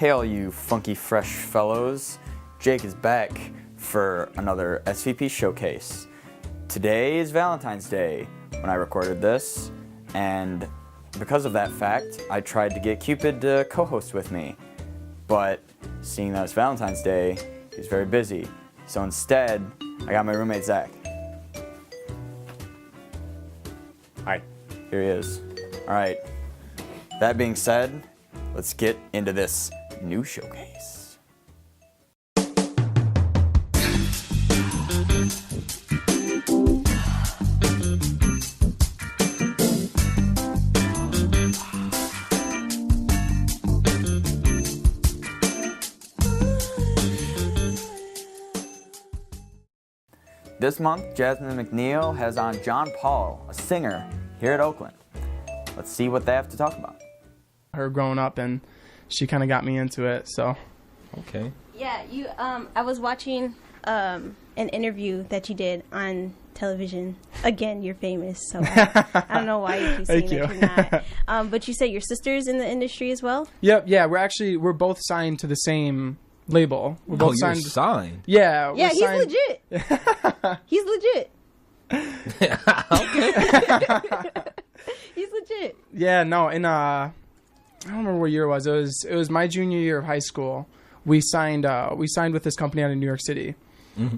Hey all you funky fresh fellows, Jake is back for another SVP Showcase. Today is Valentine's Day when I recorded this, and because of that fact, I tried to get Cupid to co-host with me. But seeing that it's Valentine's Day, he was very busy. So instead, I got my roommate Zach. Hi. Here he is. All right. That being said, let's get into this new showcase. This month, Jasmine McNeil has on John Paul, a singer here at Oakland. Let's see what they have to talk about. Her growing up, and she kind of got me into it, so. Okay. Yeah, you. I was watching an interview that you did on television. Again, you're famous, so I don't know why you keep saying that you're not. But you said your sister's in the industry as well? Yep, yeah, we're both signed to the same label. We're both you're signed? Yeah. Yeah, he's legit. He's legit. He's legit. Yeah, no, and I don't remember what year it was. It was my junior year of high school. We signed with this company out of New York City,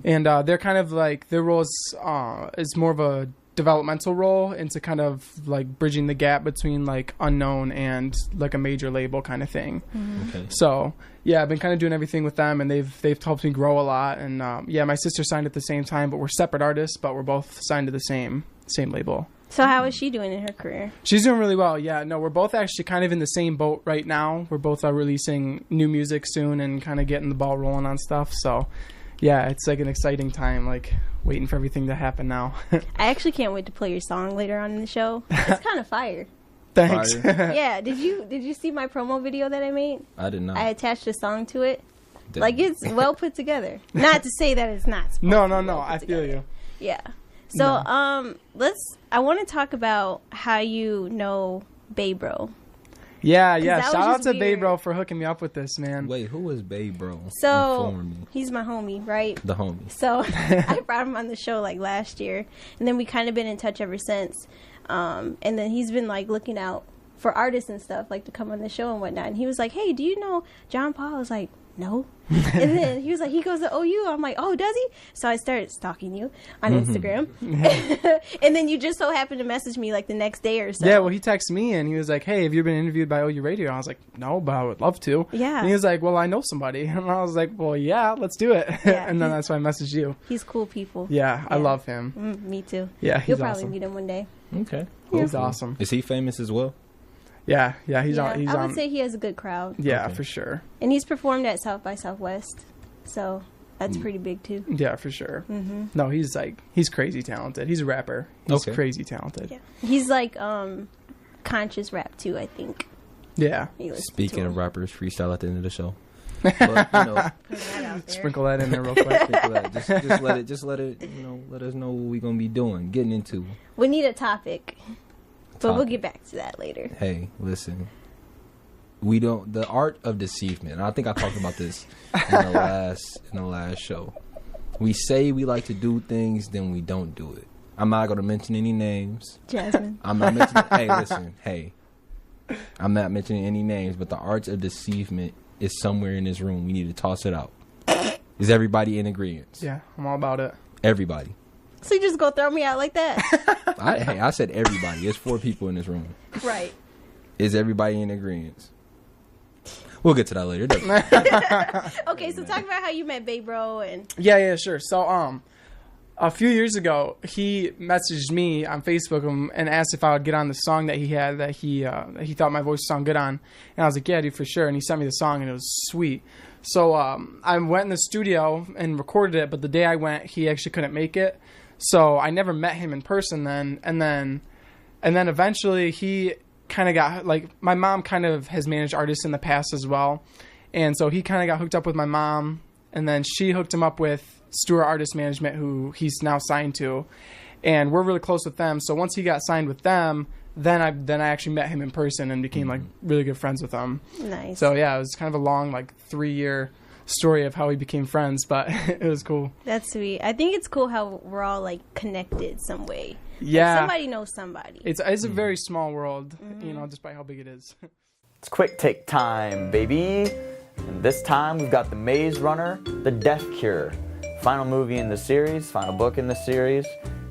and they're kind of like, their role is more of a developmental role into kind of like bridging the gap between like unknown and like a major label kind of thing. Okay. So yeah, I've been kind of doing everything with them, and they've helped me grow a lot. And yeah, my sister signed at the same time, but we're separate artists, but we're both signed to the same label. So how is she doing in her career? She's doing really well. Yeah, no, we're both actually kind of in the same boat right now. We're both releasing new music soon and kind of getting the ball rolling on stuff. So yeah, it's like an exciting time, like waiting for everything to happen now. I actually can't wait to play your song later on in the show. It's kind of fire. Thanks. Yeah, did you see my promo video that I made? I did not. I attached a song to it. Like, it's well put together. Not to say that it's not. No, I feel you. Yeah. So, I want to talk about how you know Babe Bro. Yeah. Shout out to Babe Bro for hooking me up with this, man. Wait, who is Babe Bro? So, he's my homie, right? The homie. So, I brought him on the show like last year, and then we kind of been in touch ever since. And then he's been like looking out for artists and stuff, like to come on the show and whatnot. And he was like, "Hey, do you know John Paul?" I was like, "No." And then he was like, he goes to OU. I'm like, "Oh, does he?" So I started stalking you on Instagram. And then you just so happened to message me like the next day or so. Yeah, well, he texted me and he was like, "Hey, have you been interviewed by OU Radio?" I was like, "No, but I would love to." Yeah. And he was like, "Well, I know somebody." And I was like, "Well, yeah, let's do it." Yeah, and then that's why I messaged you. He's cool people. Yeah, I love him. Me too. Yeah, he's You'll probably awesome. meet him one day. Okay. He's awesome. Is he famous as well? Yeah, he's on. I would say he has a good crowd. Yeah, for sure. And he's performed at South by Southwest, so that's pretty big too. Yeah, for sure. No, he's crazy talented. He's a rapper. He's crazy talented. Yeah, he's like conscious rap too, I think. Yeah. Speaking of rappers, freestyle at the end of the show. But, sprinkle that in there real quick. Just let it. Let us know what we're gonna be doing, getting into. We need a topic. But we'll get back to that later. Hey, listen. The art of deceivement. And I think I talked about this in the last show. We say we like to do things, then we don't do it. I'm not going to mention any names. Jasmine. I'm not mentioning. Hey, listen. Hey, I'm not mentioning any names, but the art of deceivement is somewhere in this room. We need to toss it out. Is everybody in agreement? Yeah, I'm all about it. Everybody. So you just go throw me out like that? I said everybody. There's 4 people in this room. Right. Is everybody in agreement? We'll get to that later. Okay, so talk about how you met Babe Bro and... Yeah, sure. So, a few years ago, he messaged me on Facebook and asked if I would get on the song that he had that he thought my voice sounded good on. And I was like, "Yeah, dude, for sure." And he sent me the song, and it was sweet. So, I went in the studio and recorded it, but the day I went, he actually couldn't make it. So I never met him in person then. And then eventually he kind of got, like, my mom kind of has managed artists in the past as well. And so he kind of got hooked up with my mom, and then she hooked him up with Stewart Artist Management, who he's now signed to. And we're really close with them. So once he got signed with them, then I actually met him in person and became like really good friends with him. Nice. So yeah, it was kind of a long like 3-year story of how we became friends, but it was cool. That's sweet. I think it's cool how we're all like connected some way. Yeah. Like, somebody knows somebody. It's a very small world, you know, despite how big it is. It's quick take time, baby. And this time we've got The Maze Runner, The Death Cure. Final movie in the series, final book in the series.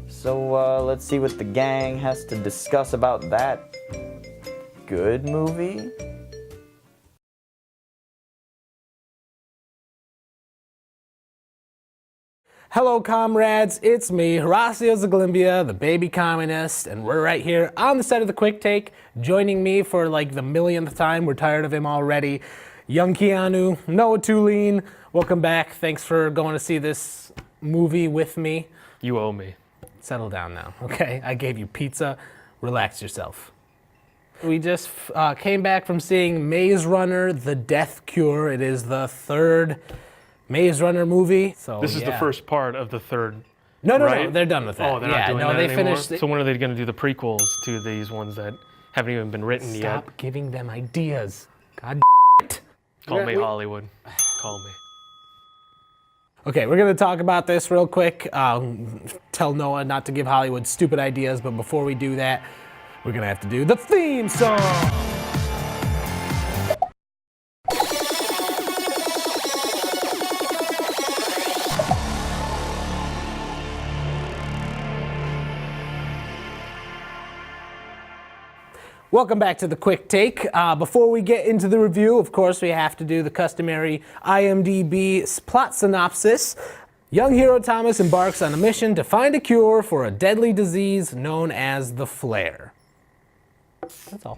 So let's see what the gang has to discuss about that good movie. Hello, comrades. It's me, Horacio Zaglimbia, the baby communist, and we're right here on the set of The Quick Take. Joining me for like the millionth time, we're tired of him already, young Keanu, Noah Tulane. Welcome back. Thanks for going to see this movie with me. You owe me. Settle down now, okay? I gave you pizza. Relax yourself. We just came back from seeing Maze Runner, The Death Cure. It is the third Maze Runner movie. So This is the first part of the third. No, right? they're done with that. Oh, they're not doing that they anymore? finished. So when are they going to do the prequels to these ones that haven't even been written yet? Stop giving them ideas. God it. Call me Hollywood. Call me. Okay, we're going to talk about this real quick. Tell Noah not to give Hollywood stupid ideas, but before we do that, we're going to have to do the theme song. Welcome back to The Quick Take. Before we get into the review, of course, we have to do the customary IMDb plot synopsis. Young hero Thomas embarks on a mission to find a cure for a deadly disease known as the flare. That's all.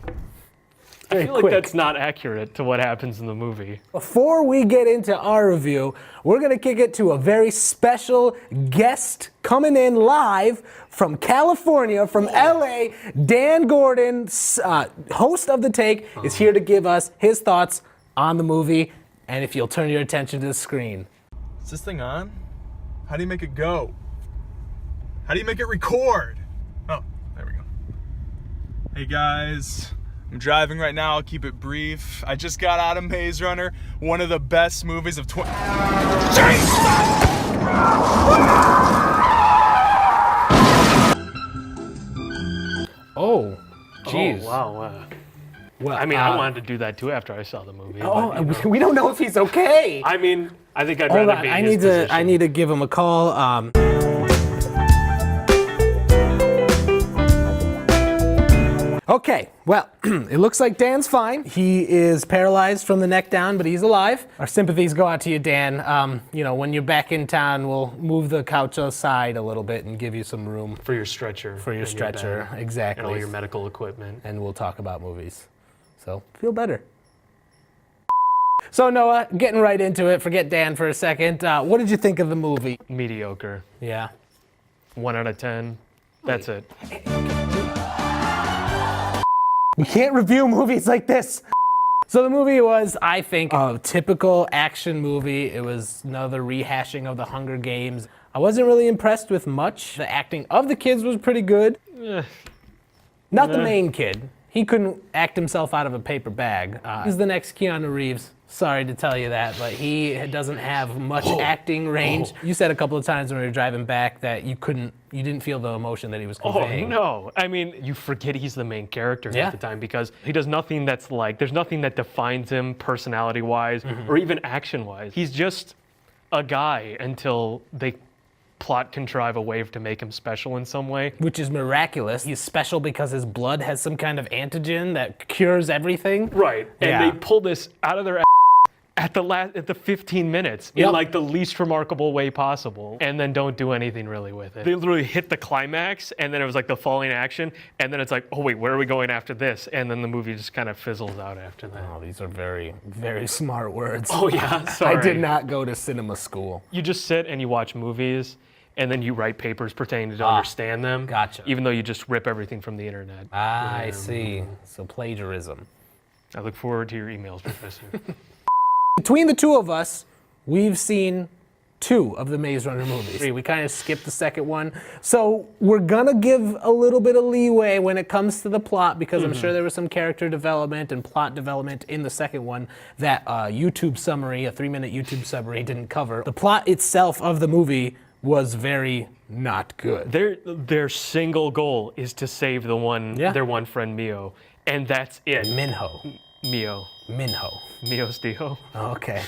I feel like that's not accurate to what happens in the movie. Before we get into our review, we're going to kick it to a very special guest coming in live from California, from LA. Dan Gordon, host of The Take, is here to give us his thoughts on the movie. And if you'll turn your attention to the screen. Is this thing on? How do you make it go? How do you make it record? Oh, there we go. Hey guys. I'm driving right now, I'll keep it brief. I just got out of Maze Runner, one of the best movies of Oh, jeez. Oh, wow. Well, I mean, I wanted to do that too after I saw the movie. Oh, but, you know. we don't know if he's okay. I mean, I think I'd Hold rather on, be in I his need position. I need to give him a call. Okay, well, it looks like Dan's fine. He is paralyzed from the neck down, but he's alive. Our sympathies go out to you, Dan. You know, when you're back in town, we'll move the couch aside a little bit and give you some room For your stretcher. for your and stretcher. bed, Exactly. And all your medical equipment. And we'll talk about movies. So, feel better. So, Noah, getting right into it, forget Dan for a second. What did you think of the movie? Mediocre. Yeah. 1 out of 10. That's it. We can't review movies like this. So the movie was, I think, a typical action movie. It was another rehashing of the Hunger Games. I wasn't really impressed with much. The acting of the kids was pretty good. Not the main kid. He couldn't act himself out of a paper bag. He's the next Keanu Reeves. Sorry to tell you that, but he doesn't have much acting range. You said a couple of times when we were driving back that you didn't feel the emotion that he was conveying. Oh, no. I mean, you forget he's the main character Yeah. at the time because he does nothing that's like, there's nothing that defines him personality-wise or even action-wise. He's just a guy until they plot contrive a way to make him special in some way. Which is miraculous. He's special because his blood has some kind of antigen that cures everything. Right. And Yeah. they pull this out of their at the 15 minutes in Yep. like the least remarkable way possible, and then don't do anything really with it. They literally hit the climax, and then it was like the falling action, and then it's like, oh wait, where are we going after this? And then the movie just kind of fizzles out after that. Oh, these are very, very smart words. Oh yeah, sorry. I did not go to cinema school. You just sit and you watch movies, and then you write papers pretending to understand them. Gotcha. Even though you just rip everything from the internet. I see. So plagiarism. I look forward to your emails, Professor. Between the two of us, we've seen 2 of the Maze Runner movies. We kind of skipped the second one. So we're gonna give a little bit of leeway when it comes to the plot, because I'm sure there was some character development and plot development in the second one that YouTube summary, a 3-minute YouTube summary, didn't cover. The plot itself of the movie was very not good. Their single goal is to save their one friend Mio, and that's it. Minho. Mio's Dio. Oh, okay.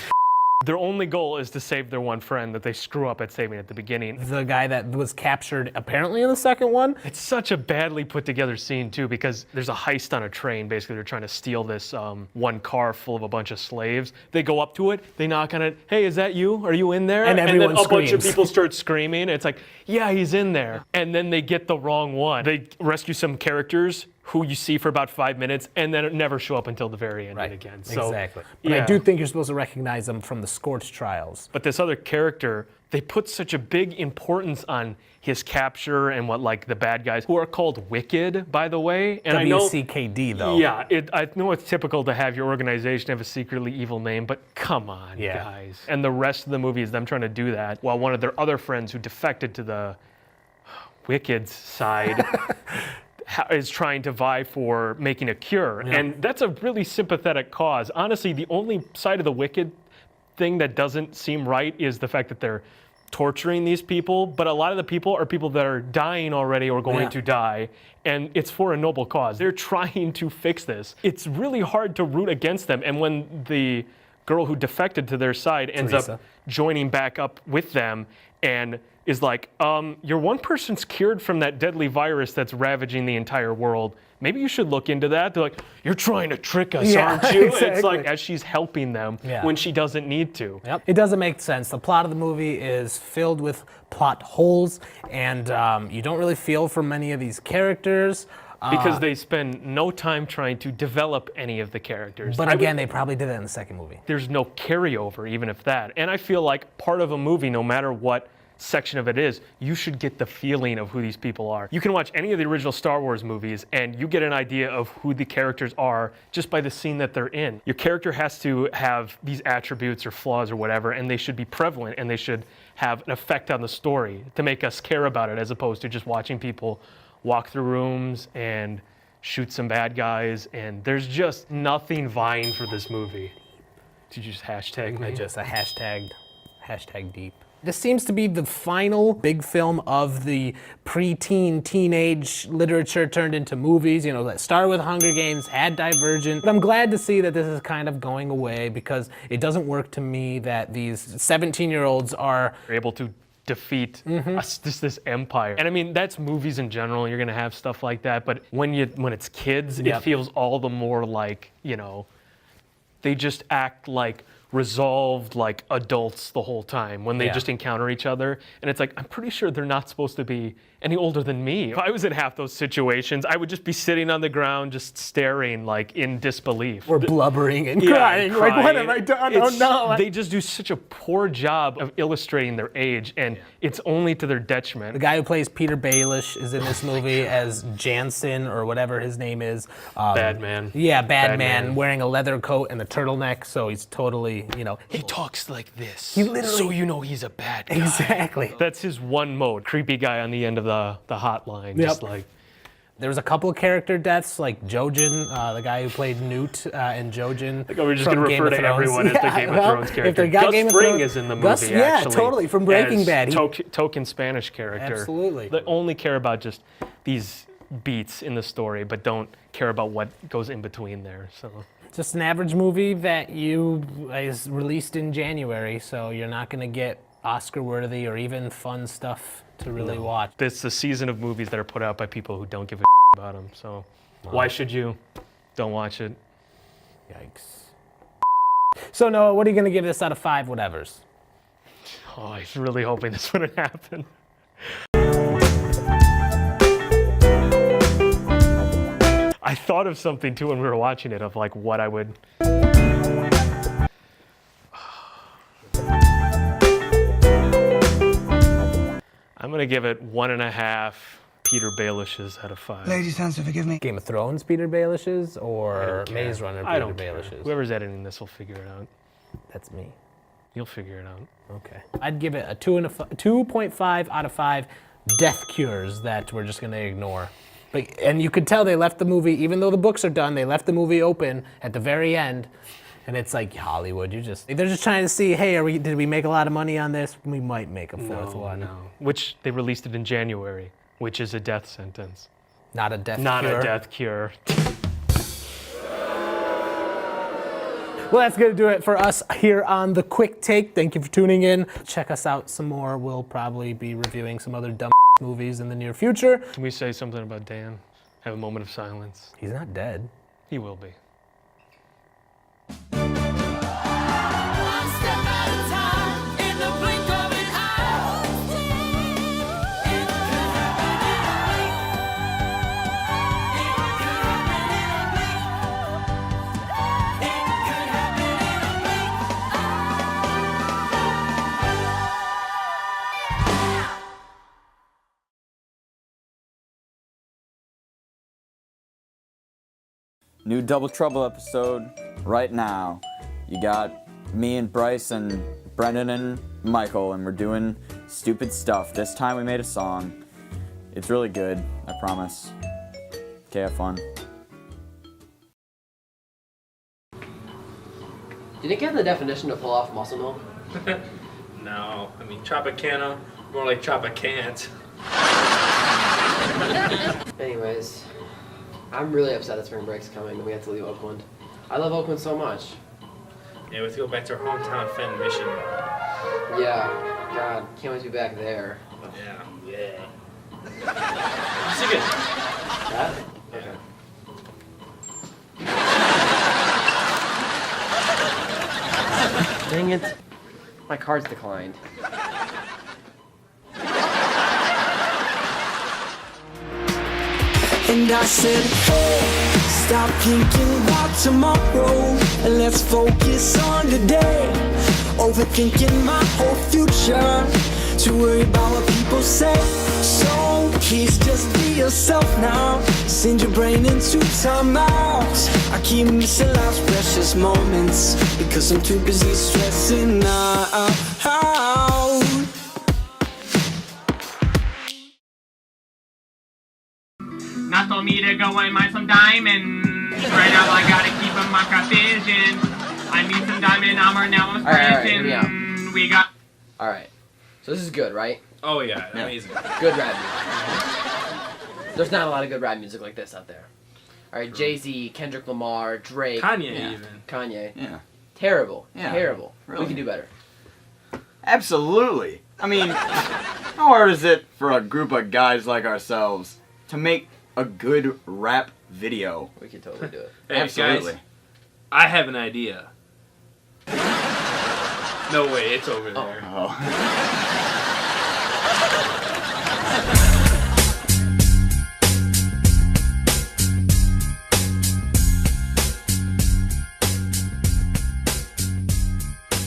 Their only goal is to save their one friend that they screw up at saving at the beginning. The guy that was captured apparently in the second one. It's such a badly put together scene too, because there's a heist on a train. Basically, they're trying to steal this one car full of a bunch of slaves. They go up to it, they knock on it. Hey, is that you? Are you in there? And everyone then a bunch of screams. people start screaming. It's like, yeah, he's in there. And then they get the wrong one. They rescue some characters who you see for about 5 minutes, and then it never show up until the very end again. So, exactly. But I do think you're supposed to recognize them from the Scorch trials. But this other character, they put such a big importance on his capture and what, like, the bad guys, who are called Wicked, by the way. And WCKD, though. Yeah, I know it's typical to have your organization have a secretly evil name, but come on, guys. And the rest of the movie is them trying to do that, while one of their other friends who defected to the Wicked's side is trying to vie for making a cure. Yeah. And that's a really sympathetic cause. Honestly, the only side of the Wicked thing that doesn't seem right is the fact that they're torturing these people, but a lot of the people are people that are dying already or going to die, and it's for a noble cause. They're trying to fix this. It's really hard to root against them, and when the girl who defected to their side ends up joining back up with them and is like, your one person's cured from that deadly virus that's ravaging the entire world. Maybe you should look into that. They're like, you're trying to trick us, aren't you? Exactly. It's like, as she's helping them when she doesn't need to. Yep. It doesn't make sense. The plot of the movie is filled with plot holes, and you don't really feel for many of these characters. Because they spend no time trying to develop any of the characters. But again, they probably did that in the second movie. There's no carryover, even if that. And I feel like part of a movie, no matter what section of it is, you should get the feeling of who these people are. You can watch any of the original Star Wars movies and you get an idea of who the characters are just by the scene that they're in. Your character has to have these attributes or flaws or whatever, and they should be prevalent and they should have an effect on the story to make us care about it, as opposed to just watching people walk through rooms and shoot some bad guys, and there's just nothing vying for this movie. Did you just hashtag me? I hashtag deep. This seems to be the final big film of the preteen, teenage literature turned into movies. You know, that started with Hunger Games, had Divergent. But I'm glad to see that this is kind of going away, because it doesn't work to me that these 17-year-olds are able to defeat this empire. And I mean, that's movies in general. You're gonna have stuff like that, but when it's kids, it feels all the more like, you know, they just act like resolved like adults the whole time when they just encounter each other. And it's like, I'm pretty sure they're not supposed to be any older than me. If I was in half those situations, I would just be sitting on the ground just staring like in disbelief. Or blubbering and crying. Like, what have I done? Oh no. They just do such a poor job of illustrating their age, and it's only to their detriment. The guy who plays Peter Baelish is in this movie as Jansen, or whatever his name is. Bad man. Yeah, bad man, wearing a leather coat and a turtleneck, so he's totally, you know. He talks like this, he literally, so you know he's a bad guy. Exactly. That's his one mode. Creepy guy on the end of the hotline. Just like. There was a couple of character deaths, like Jojen, the guy who played Newt and Jojen. Like, we're just going to refer to everyone as the Game of Thrones character. If they got Gus Game of Fring Thrones, is in the movie, yeah, actually. totally, from Breaking Bad. Token Spanish character. Absolutely. They only care about just these beats in the story, but don't care about what goes in between there. So. Just an average movie that is released in January, so you're not going to get Oscar-worthy or even fun stuff to really watch. It's the season of movies that are put out by people who don't give a about them, so why should you? Don't watch it. Yikes. So Noah, what are you going to give this out of 5 whatevers? Oh, I was really hoping this wouldn't happen. I thought of something too when we were watching it, of like what I would. I'm gonna give it 1.5 Peter Baelishes out of 5. Ladies, answer, forgive me. Game of Thrones Peter Baelishes or Maze Runner I Peter don't care. Baelishes? Whoever's editing this will figure it out. That's me. You'll figure it out. Okay. I'd give it a 2.5 out of 5 death cures that we're just going to ignore. And you could tell they left the movie, even though the books are done, they left the movie open at the very end. And it's like Hollywood, they're just trying to see, hey, did we make a lot of money on this? We might make a fourth one. No. Which they released it in January, which is a death sentence. Not a death cure. Not a death cure. Well, that's going to do it for us here on The Quick Take. Thank you for tuning in. Check us out some more. We'll probably be reviewing some other dumb movies in the near future. Can we say something about Dan? Have a moment of silence. He's not dead. He will be. New Double Trouble episode right now. You got me and Bryce and Brendan and Michael, and we're doing stupid stuff. This time we made a song. It's really good, I promise. Okay, have fun. Did you get the definition to pull off muscle milk? No, I mean Tropicana, more like Tropicant. Anyways, I'm really upset that spring break's coming and we have to leave Oakland. I love Oakland so much. Yeah, we have to go back to our hometown, Fenton, Michigan. Yeah, God, can't wait to be back there. Yeah. Sing it. That? Okay. Dang it. My card's declined. And I said, hey, stop thinking about tomorrow and let's focus on today. Overthinking my whole future, too worried about what people say. So please just be yourself now. Send your brain into timeout. I keep missing life's precious moments because I'm too busy stressing out. Not told me to go and mine some diamonds. Right now I gotta keep in my vision. I need some diamond armor, now I'm pressing. Alright, we got... Alright, so this is good, right? Oh yeah, amazing. Good rap music. There's not a lot of good rap music like this out there. Alright, Jay-Z, Kendrick Lamar, Drake. Kanye Yeah. even. Kanye. Yeah. Terrible. Yeah, Terrible. really. We can do better. Absolutely. I mean, how hard is it for a group of guys like ourselves to make a good rap video? We can totally do it. Hey, Absolutely. guys, I have an idea. No way, it's over there. Oh.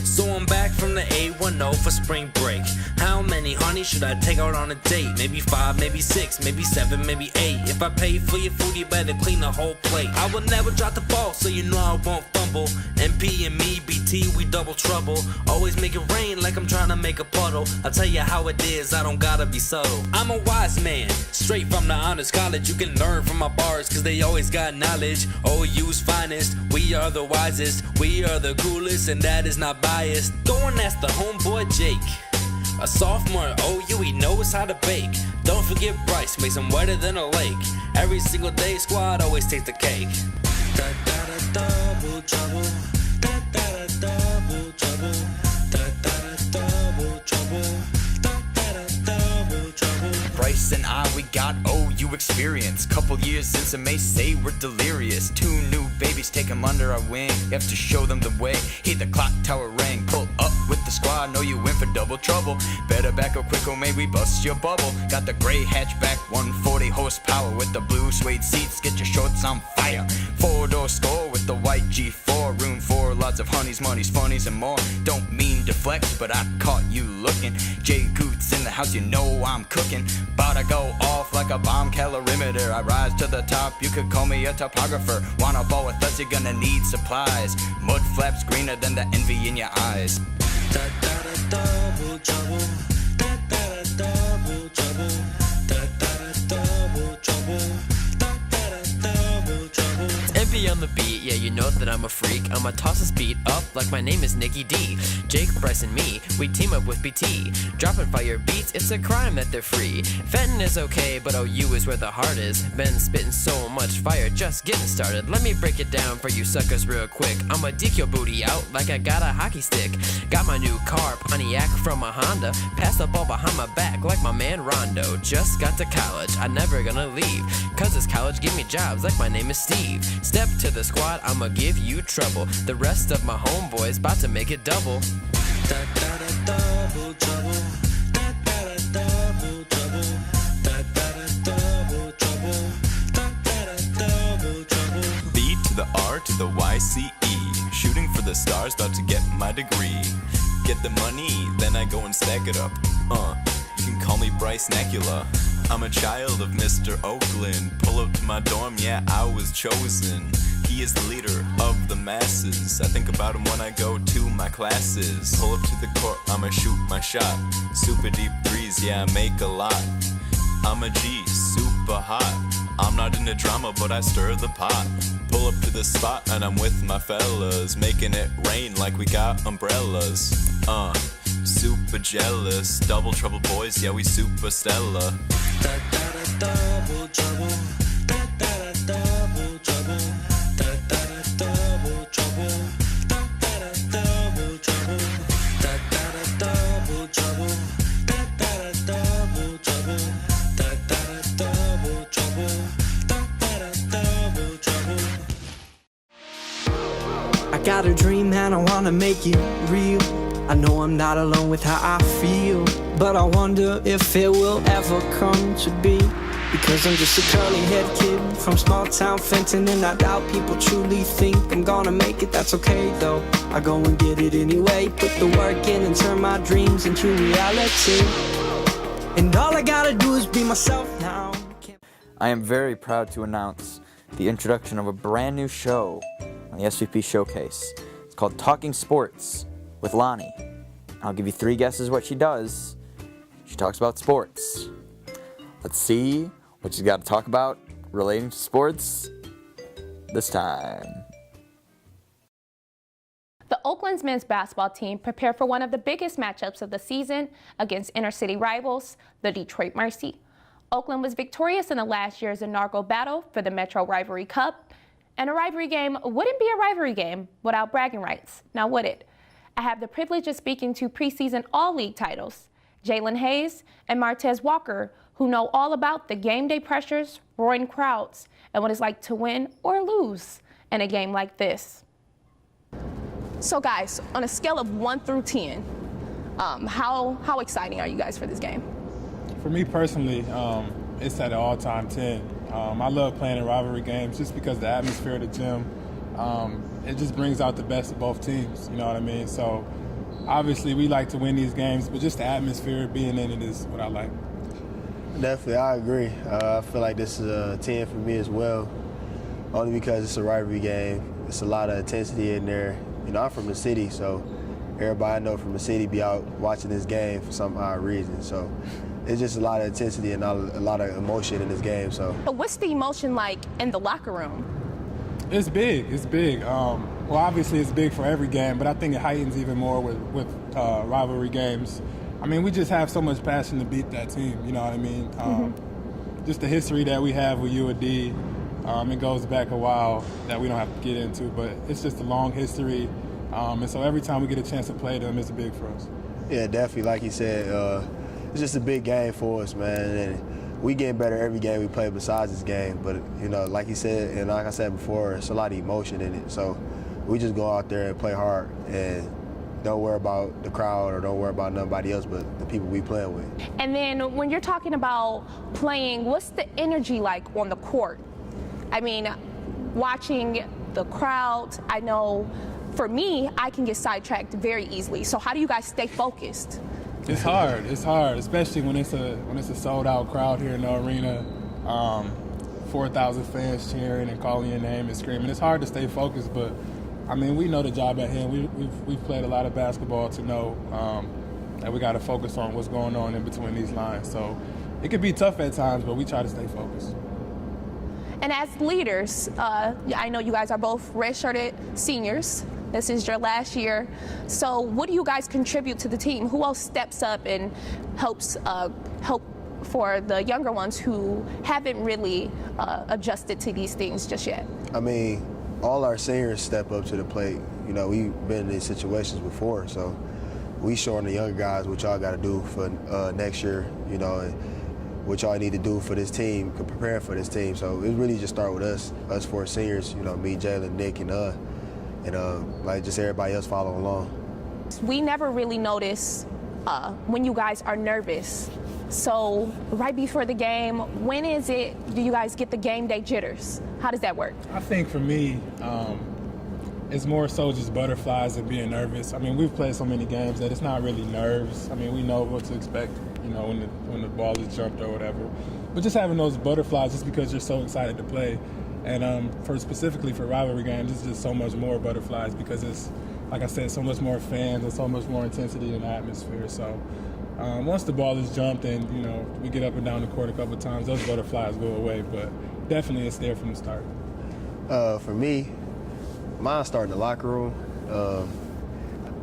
So I'm back from the 810 for spring break. How many honeys should I take out on a date? Maybe 5, maybe 6, maybe 7, maybe 8. If I pay for your food, you better clean the whole plate. I will never drop the ball, so you know I won't fumble. MP and me, BT, we double trouble. Always make it rain like I'm trying to make a puddle. I'll tell you how it is, I don't gotta be subtle. I'm a wise man, straight from the honors college. You can learn from my bars, cause they always got knowledge. OU's finest, we are the wisest. We are the coolest, and that is not biased. Go and ask the homeboy Jake. A sophomore at OU, he knows how to bake. Don't forget Bryce, makes him wetter than a lake. Every single day, squad always takes the cake. Da da da double trouble. Da da da double trouble. Da da da double trouble. Da da da double trouble. Bryce and I, we got OU experience. Couple years since it may say we're delirious. 2 new babies, take them under our wing. You have to show them the way. Hear the clock tower ring. Pull up with the squad, know you in for double trouble. Better back up quick or may we bust your bubble. Got the gray hatchback, 140 horsepower with the blue suede seats. Get your shorts on fire. 4-door score with the white G4. Room for lots of honeys, monies, funnies, and more. Don't mean to flex, but I caught you looking. Jay Goots in the house, you know I'm cooking. Bout to go off like a bomb calorimeter. I rise to the top, you could call me a topographer. Wanna ball with us, you're gonna need supplies. Mud flaps greener than the envy in your eyes. Double trouble. Double trouble. Double trouble. Double trouble. MP on the beat, yeah, you know that I'm a freak. I'ma toss this beat up like my name is Nikki D. Jake, Bryce, and me, we team up with BT. Dropping fire beats, it's a crime that they're free. Fenton is okay, but OU is where the heart is. Been spitting so much fire, just getting started. Let me break it down for you suckers real quick. I'ma deke your booty out like I got a hockey stick. Got my new car, Pontiac from a Honda. Pass the ball behind my back like my man Rondo. Just got to college, I'm never gonna leave. Cause this college give me jobs like my name is Steve. Step to the squad, I'ma give you trouble. The rest of my homeboys bout to make it double. Double trouble. Double trouble. Double trouble. Double trouble. B to the R to the YCE. Shooting for the stars, about to get my degree. Get the money, then I go and stack it up. You can call me Bryce Necula. I'm a child of Mr. Oakland. Pull up to my dorm, yeah, I was chosen. He is the leader of the masses. I think about him when I go to my classes. Pull up to the court, I'ma shoot my shot. Super deep threes, yeah, I make a lot. I'm a G, super hot. I'm not into drama, but I stir the pot. Pull up to the spot and I'm with my fellas, making it rain like we got umbrellas. Super jealous. Double trouble boys, yeah, we super stellar. Double trouble. Double trouble. Double trouble. Double trouble. Double trouble. Double trouble. Double trouble. I got a dream and I wanna make it real. I know I'm not alone with how I feel, but I wonder if it will ever come to be. Because I'm just a curly-haired kid from small-town Fenton, and I doubt people truly think I'm gonna make it. That's okay though, I go and get it anyway. Put the work in and turn my dreams into reality. And all I gotta do is be myself now. I am very proud to announce the introduction of a brand new show on the SVP Showcase. It's called Talking Sports with Lonnie. I'll give you 3 guesses what she does. She talks about sports. Let's see what she's got to talk about relating to sports this time. The Oakland's men's basketball team prepared for one of the biggest matchups of the season against inner-city rivals, the Detroit Mercy. Oakland was victorious in the last year's inaugural battle for the Metro Rivalry Cup, and a rivalry game wouldn't be a rivalry game without bragging rights, now would it? I have the privilege of speaking to preseason All-League titles, Jalen Hayes and Martez Walker, who know all about the game day pressures, roaring crowds, and what it's like to win or lose in a game like this. So guys, on a scale of 1 through 10, how exciting are you guys for this game? For me personally, it's at an all-time 10. I love playing in rivalry games just because the atmosphere of the gym, it just brings out the best of both teams, you know what I mean? So obviously we like to win these games, but just the atmosphere being in it is what I like. Definitely, I agree. I feel like this is a 10 for me as well, only because it's a rivalry game. It's a lot of intensity in there. You know, I'm from the city, so everybody I know from the city be out watching this game for some odd reason. So it's just a lot of intensity and a lot of emotion in this game. So what's the emotion like in the locker room? It's big. It's big. Well, obviously it's big for every game, but I think it heightens even more with rivalry games. I mean, we just have so much passion to beat that team. You know what I mean? Just the history that we have with UAD, it goes back a while that we don't have to get into, but it's just a long history. And so every time we get a chance to play them, it's big for us. Yeah, definitely. Like you said, it's just a big game for us, man. And we getting better every game we play besides this game. But, you know, like you said, and like I said before, it's a lot of emotion in it. So we just go out there and play hard and don't worry about the crowd or don't worry about nobody else but the people we playing with. And then when you're talking about playing, what's the energy like on the court? I mean, watching the crowd, I know for me, I can get sidetracked very easily. So how do you guys stay focused? It's hard. It's hard, especially when it's a sold-out crowd here in the arena. 4,000 fans cheering and calling your name and screaming. It's hard to stay focused, but I mean, we know the job at hand. We've played a lot of basketball to know that we got to focus on what's going on in between these lines. So it could be tough at times, but we try to stay focused. And as leaders, I know you guys are both redshirted seniors. This is your last year. So what do you guys contribute to the team? Who else steps up and helps help for the younger ones who haven't really adjusted to these things just yet? I mean, all our seniors step up to the plate. You know, we've been in these situations before, so we showing the younger guys what y'all got to do for next year, you know, and what y'all need to do for this team, preparing for this team. So it really just start with us four seniors, you know, me, Jalen, Nick, and like just everybody else follow along. We never really notice when you guys are nervous. So right before the game, when is it do you guys get the game day jitters? How does that work? I think for me, it's more so just butterflies and being nervous. I mean, we've played so many games that it's not really nerves. I mean, we know what to expect, you know, when the ball is jumped or whatever. But just having those butterflies just because you're so excited to play. And specifically for rivalry games, it's just so much more butterflies because it's, like I said, so much more fans and so much more intensity in the atmosphere. So once the ball is jumped and, you know, we get up and down the court a couple of times, those butterflies go away. But definitely it's there from the start. For me, mine started in the locker room.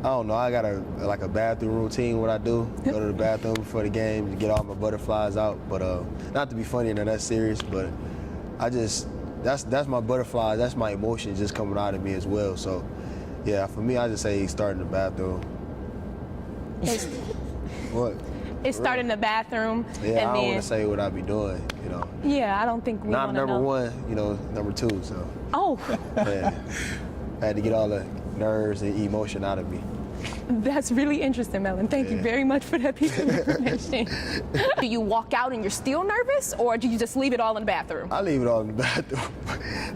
I don't know, I got a bathroom routine, what I do. Go to the bathroom before the game to get all my butterflies out. But not to be funny and that's serious, but that's my butterflies, that's my emotions just coming out of me as well. So yeah, for me, I just say start in the bathroom. What? It started in the bathroom. Yeah, and I don't then, want to say what I be doing, you know. Yeah, I don't think we Not want to number know. one, you know, number two, so. Oh. Yeah. I had to get all the nerves and emotion out of me. That's really interesting, Melon. Thank you very much for that piece of information. Do you walk out and you're still nervous, or do you just leave it all in the bathroom? I leave it all in the bathroom.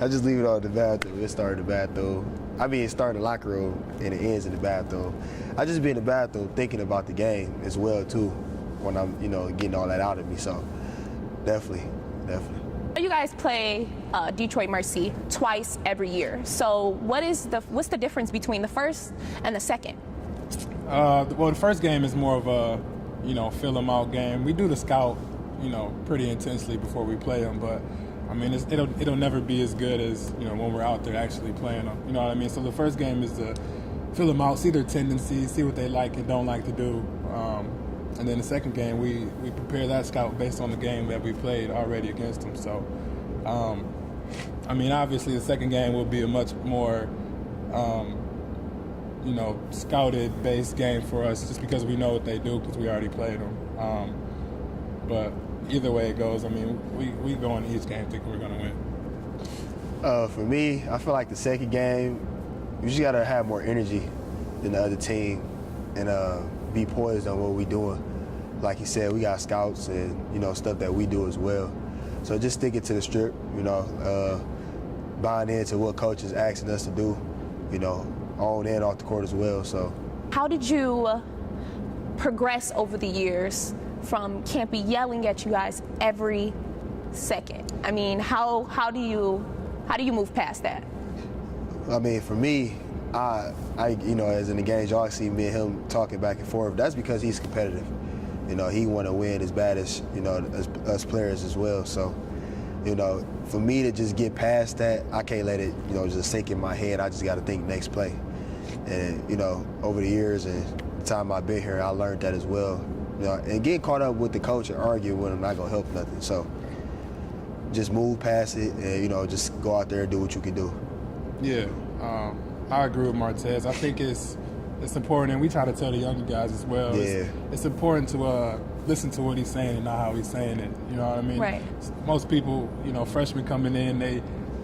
I just leave it all in the bathroom. It started in the bathroom. I mean, it started in the locker room and it ends in the bathroom. I just be in the bathroom thinking about the game as well, too, when I'm, you know, getting all that out of me. So definitely. You guys play Detroit Mercy twice every year. So what's the difference between the first and the second? Well, the first game is more of a, you know, fill them out game. We do the scout, you know, pretty intensely before we play them, but I mean, it'll never be as good as, you know, when we're out there actually playing them. You know what I mean? So the first game is to fill them out, see their tendencies, see what they like and don't like to do. And then the second game, we prepare that scout based on the game that we played already against them. So, I mean, obviously the second game will be a much more, you know, scouted-based game for us just because we know what they do because we already played them. But either way it goes, I mean, we go into each game thinking we're going to win. For me, I feel like the second game, you just got to have more energy than the other team and be poised on what we're doing. Like you said, we got scouts and, you know, stuff that we do as well. So just sticking to the strip, you know, buying into what coach is asking us to do, you know, on and off the court as well. So, how did you progress over the years from Campy yelling at you guys every second? I mean, how do you move past that? I mean, for me, I you know, as in the games, y'all see me and him talking back and forth. That's because he's competitive. You know, he want to win as bad as, you know, as us players as well. So, you know, for me to just get past that, I can't let it, you know, just sink in my head. I just got to think next play. And, you know, over the years and the time I've been here, I learned that as well. You know, and getting caught up with the coach and arguing with him not going to help nothing. So just move past it and, you know, just go out there and do what you can do. Yeah, I agree with Martez. I think it's important, and we try to tell the younger guys as well. Yeah. It's important to listen to what he's saying and not how he's saying it. You know what I mean? Right. Most people, you know, freshmen coming in, they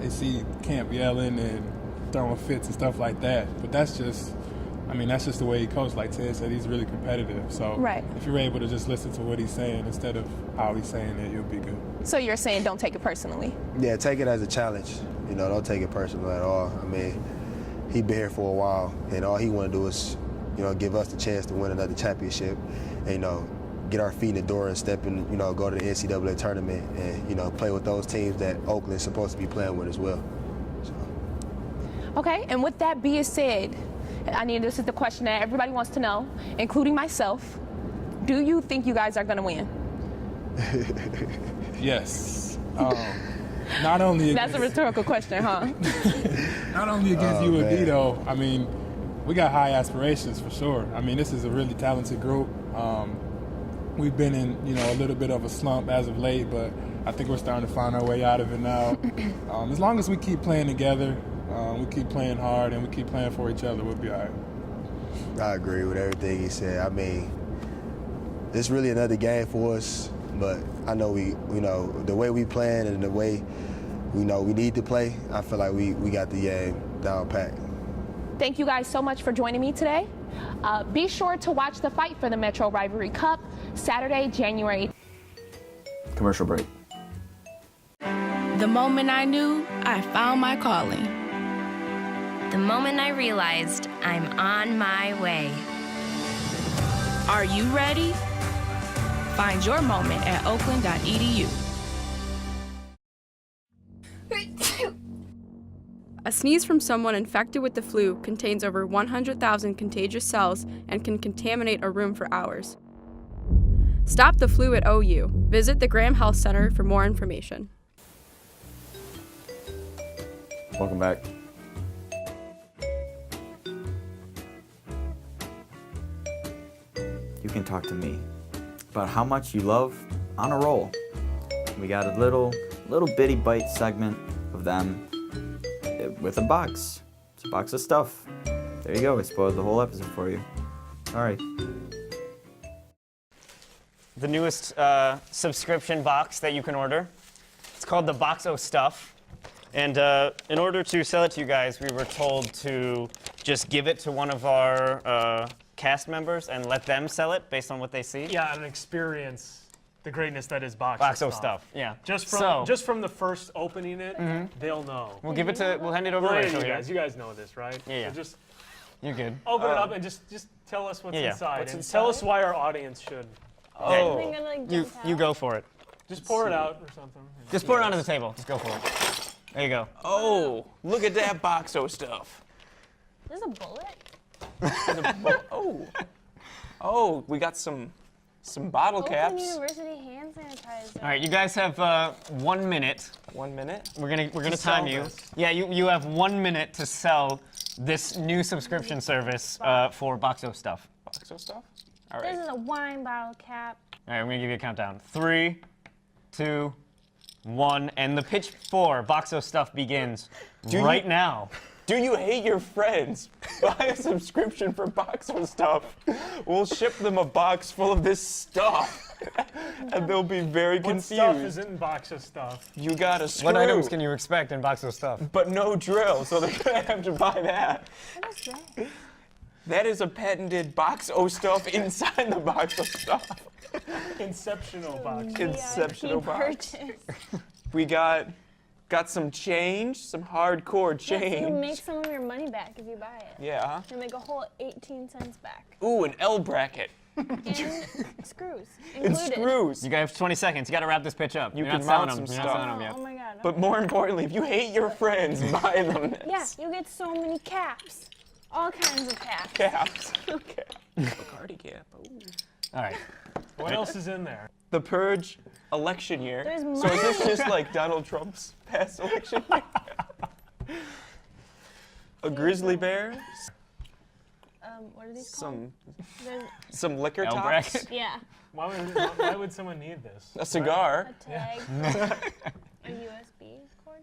see Camp yelling and throwing fits and stuff like that. But that's just the way he coached. Like Ted said, he's really competitive. So right. If you're able to just listen to what he's saying instead of how he's saying it, you'll be good. So you're saying don't take it personally? Yeah, take it as a challenge. You know, don't take it personal at all. I mean, he's been here for a while, and all he want to do is, you know, give us the chance to win another championship, and, you know, get our feet in the door and step in, you know, go to the NCAA tournament and, you know, play with those teams that Oakland's supposed to be playing with as well. So. Okay, and with that being said, this is the question that everybody wants to know, including myself. Do you think you guys are going to win? Yes. Not only That's a rhetorical question, huh? Not only against UAB though. I mean, we got high aspirations for sure. I mean, this is a really talented group. We've been in, a little bit of a slump as of late, but I think we're starting to find our way out of it now. As long as we keep playing together, we keep playing hard, and we keep playing for each other, we'll be all right. I agree with everything he said. I mean, it's really another game for us, but I know the way we playing and the way we need to play, I feel like we got the game down pat. Thank you guys so much for joining me today. Be sure to watch the fight for the Metro Rivalry Cup Saturday, January. Commercial break. The moment I knew I found my calling. The moment I realized I'm on my way. Are you ready? Find your moment at oakland.edu. A sneeze from someone infected with the flu contains over 100,000 contagious cells and can contaminate a room for hours. Stop the flu at OU. Visit the Graham Health Center for more information. Welcome back. You can talk to me about how much you love On a Roll. We got a little bitty bite segment of them with a box. It's a box of stuff. There you go. I spoiled the whole episode for you. All right. The newest subscription box that you can order. It's called the Box O Stuff. And in order to sell it to you guys, we were told to just give it to one of our cast members and let them sell it based on what they see. Yeah, and experience the greatness that is Box O Stuff. Stuff. Yeah. Just from the first opening it, they'll know. We'll hand it over to Rachel. You guys know this, right? Yeah. So just you're good. open it up and just tell us what's inside. What's and inside? tell us why our audience should. You go for it. Just pour it out or something. Just pour it onto the table. Just go for it. There you go. Oh, look at that Box O Stuff. There's a bullet. Oh, we got some bottle caps. University hand sanitizer. All right, you guys have 1 minute. 1 minute? We're gonna time you. Yeah, you have 1 minute to sell this new subscription service for Box O Stuff. Box O Stuff? All right. This is a wine bottle cap. All right, I'm gonna give you a countdown. 3, 2, 1, and the pitch for Box O Stuff begins right now. Do you hate your friends? Buy a subscription for Box O Stuff. We'll ship them a box full of this stuff. And they'll be very confused. What stuff is in Box O Stuff? You got a screw. What items can you expect in Box O Stuff? But no drill, so they're gonna have to buy that. What is that? That is a patented Box O Stuff inside the Box O Stuff. Conceptional box. Conceptional box. We got some change, some hardcore change. Yes, you make some of your money back if you buy it. Yeah. You make a whole 18 cents back. Ooh, an L bracket. And screws. And Included. screws. You guys have 20 seconds. You got to wrap this pitch up. You You're can not selling mount them. some You're not selling them stuff. yet. Oh my god. But more importantly, if you hate your friends, buy them this. Yeah, you get so many caps. All kinds of caps. Caps. Okay. Bacardi cap. Ooh. All right. What else is in there? The Purge election year. There's So is this money. just like Donald Trump's past election year? A grizzly bear? What are these called? Some liquor L tops? bracket? Yeah. Why would someone need this? A cigar? A tag. A USB cord.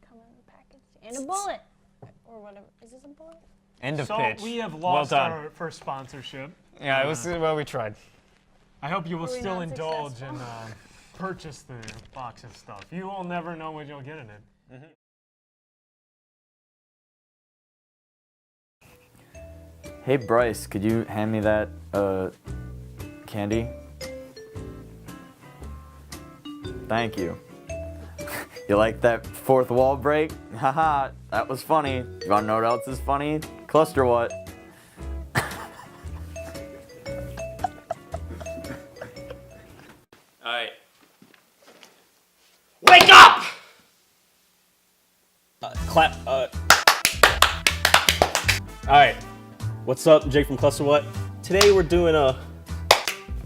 Come in the package. And a bullet. Or whatever. Is this a bullet? End of So pitch. we have Well lost done. our first sponsorship. Yeah, it was well. We tried. I hope you will Were we still not indulge successful? and purchase the box of stuff. You will never know what you'll get in it. Hey Bryce, could you hand me that candy? Thank you. You like that fourth wall break? Haha, that was funny. You wanna know what else is funny? Cluster what? Alright. Wake up! Clap. What's up, Jake from Cluster What? Today we're doing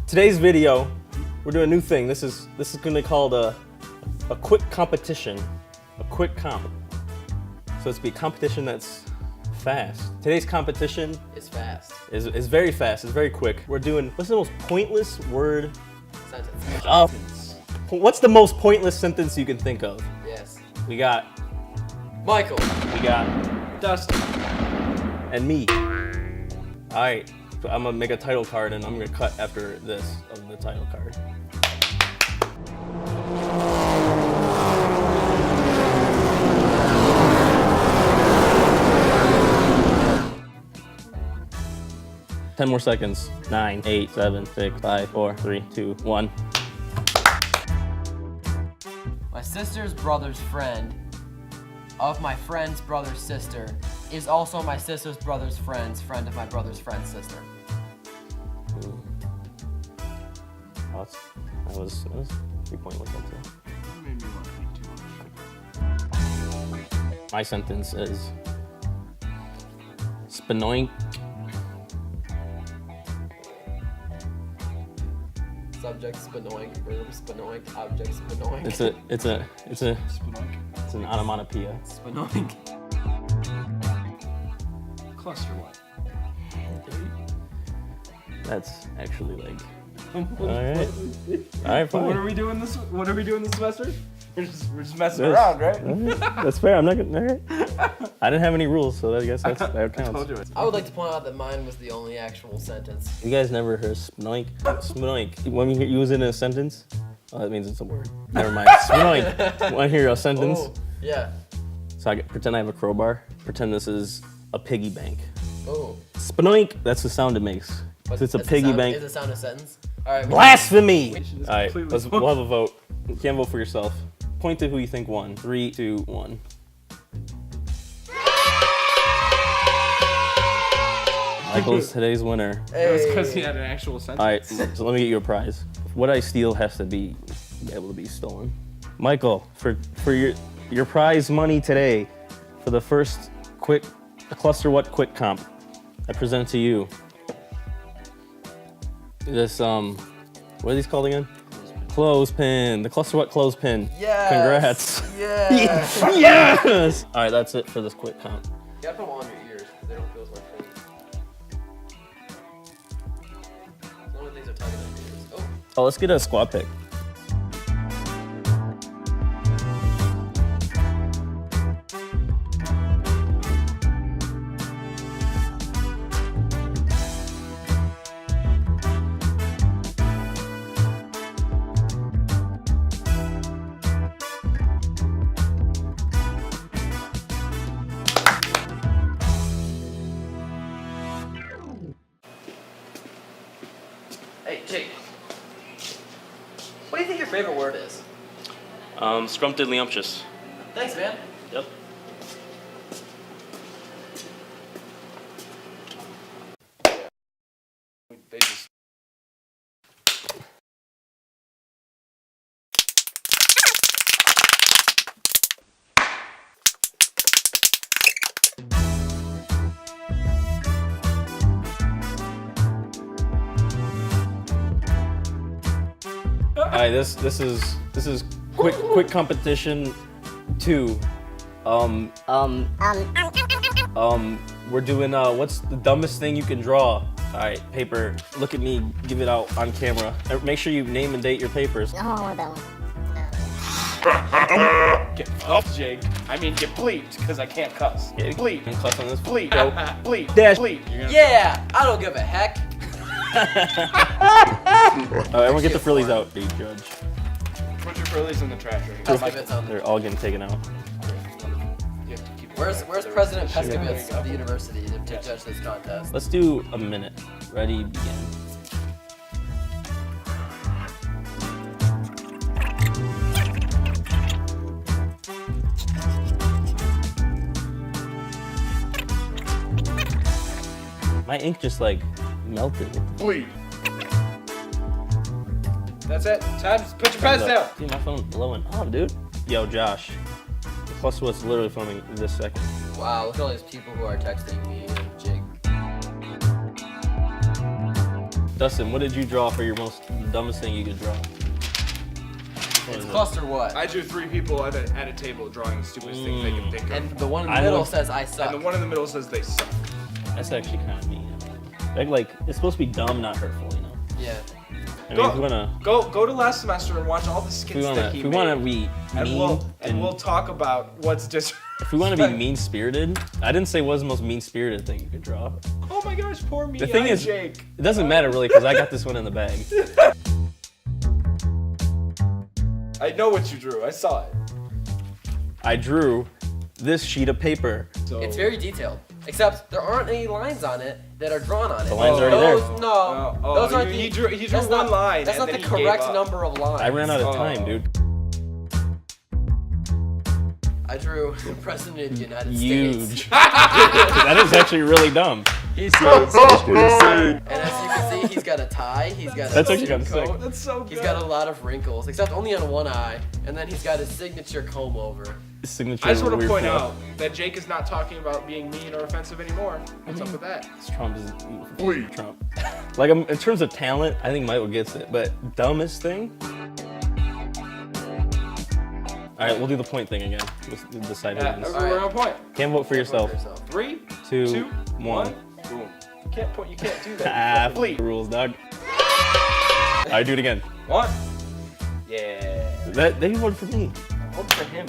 today's video. We're doing a new thing. This is gonna be called a quick competition, a quick comp. So it's be a competition that's fast. Today's competition It's fast. is very fast. It's very quick. We're doing what's the most pointless word? Sentence. What's the most pointless sentence you can think of? Yes. We got Michael. We got Dustin. And me. All right, I'm gonna make a title card and I'm gonna cut after this of the title card. Ten more seconds. 9, 8, 7, 6, 5, 4, 3, 2, 1. My sister's brother's friend of my friend's brother's sister is also my sister's brother's friend's friend of my brother's friend's sister. Oh, that was 3 pointless. My sentence is spinoink. Subject spinoink, verb spinoink, object spinoink. It's an onomatopoeia. Spinoink. Cluster what? That's actually like. All right. All right, fine. What are we doing this? What are we doing this semester? We're just messing Yes. around, right? That's fair. I'm not gonna. All right. I didn't have any rules, so I guess that counts. I would like to point out that mine was the only actual sentence. You guys never heard spinoink? Spinoink. When you use it in a sentence, oh, that means it's a word. Never mind. Spinoink. Want to hear a sentence? Oh, yeah. So pretend I have a crowbar. Pretend this is a piggy bank. Oh. Spinoink. That's the sound it makes. So it's a piggy bank. Is it sound a sentence? All right. Blasphemy! All right, we'll have a vote. You can't vote for yourself. Point to who you think won. 3, 2, 1. Michael's today's winner. It was because he had an actual sentence. All right, so let me get you a prize. What I steal has to be able to be stolen. Michael, for your prize money today, for the first Cluster What quick comp, I present to you this what are these called again? Clothespin. The Cluster What clothespin. Yes. Congrats. Yes. Yes. All right, that's it for this quick comp. You gotta put them on your ears because they don't feel as much pain. As long as things are tight on your ears. Oh, let's get a squad pick. Hey, Jake. What do you think your favorite word is? Scrumptiddlyumptious. Thanks, man. Yep. They just. All right, this is quick competition 2. We're doing what's the dumbest thing you can draw? All right, paper. Look at me. Give it out on camera. Make sure you name and date your papers. Oh, I want that one. Get off, Jake. I mean, get bleeped, because I can't cuss. Yeah, Bleep. And cuss on this. Bleep. Go. Bleep. Dash. Bleep. Yeah, I don't give a heck. All right, everyone get the frillies out. Hey, judge. Put your frillies in the trash right here. They're all getting taken out. Where's President Peskovitz of the university to judge this contest? Let's do a minute. Ready, begin. My ink just like melted. Bleep. That's it. Time to put your pens down. Dude, my phone's blowing up, dude. Yo, Josh. Plus what's literally filming this second. Wow, look at all these people who are texting me and Jake. Dustin, what did you draw for your dumbest thing you could draw? It's cluster what? I drew 3 people at a table drawing the stupidest things they can think of. And the one in the middle says I suck. And the one in the middle says they suck. That's actually kind of mean. Like, it's supposed to be dumb, not hurtful, you know? Yeah. I mean, if you wanna, go to last semester and watch all the skits that he made. if we wanna be mean, and we'll talk about what's just. If we want to be mean-spirited, I didn't say what's the most mean-spirited thing you could draw. Oh my gosh, poor me. The thing is, Jake. it doesn't matter really because I got this one in the bag. I know what you drew. I saw it. I drew this sheet of paper. It's very detailed. Except there aren't any lines on it that are drawn on it. The lines are already there. No, those aren't he drew one line. That's and not then the he gave correct up. number of lines. I ran out of time, dude. I drew President of the United Huge. States. That is actually really dumb. He's so and as you can see, he's got a tie. He's got That's a actually kind of sick. coat. That's so good. He's got a lot of wrinkles, except only on one eye. And then he's got his signature comb over. His signature. I just want to weird point flow. out that Jake is not talking about being mean or offensive anymore. What's up with that? Trump is Trump. Like in terms of talent, I think Michael gets it. But dumbest thing. All right, we'll do the point thing again. We'll decide who wins. We're on point. Can't vote for yourself. 3, 2, 1. Boom. You can't do that. Ah, rules, dog. All right, do it again. 1. Yeah. They voted for me. Vote for him.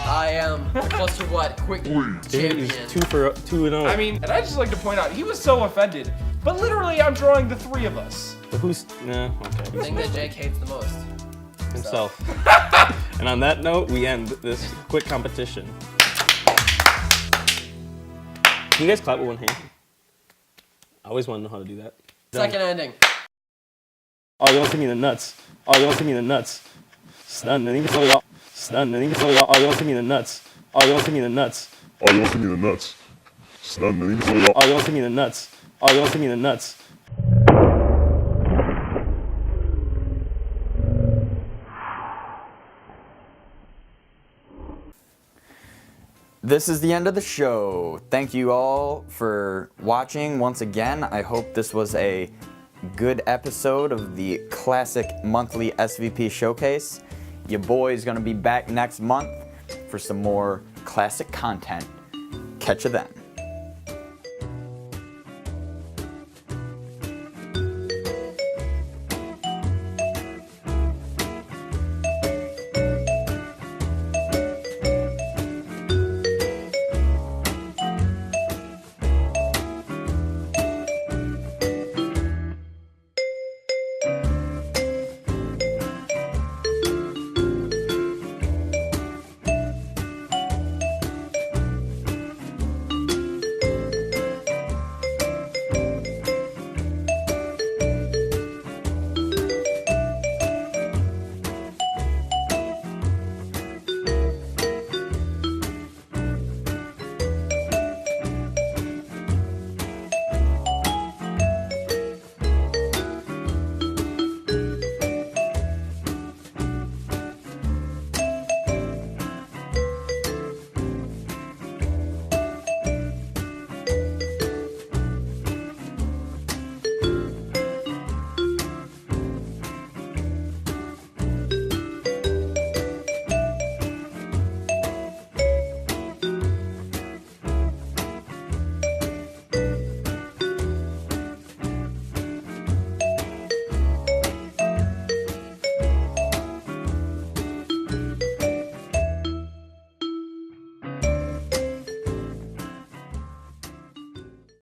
I am the cluster what? Quick champion. 2-0. I mean, and I just like to point out, he was so offended, but literally I'm drawing the 3 of us. But who's, okay. The thing that Jake hates the most. Himself. And on that note, we end this quick competition. Can you guys clap with one hand? I always want to know how to do that. Second ending. Oh, you want to see me in the nuts. Oh, you want to see me in the nuts. Stun. Oh, you want to see me in the nuts. Oh, you want to see me in the nuts. Oh, you want to see me in the nuts. Stun. Oh, you want to see me in the nuts. Oh, you want to see me in the nuts. This is the end of the show. Thank you all for watching once again. I hope this was a good episode of the classic monthly SVP Showcase. Your boy's gonna be back next month for some more classic content. Catch you then.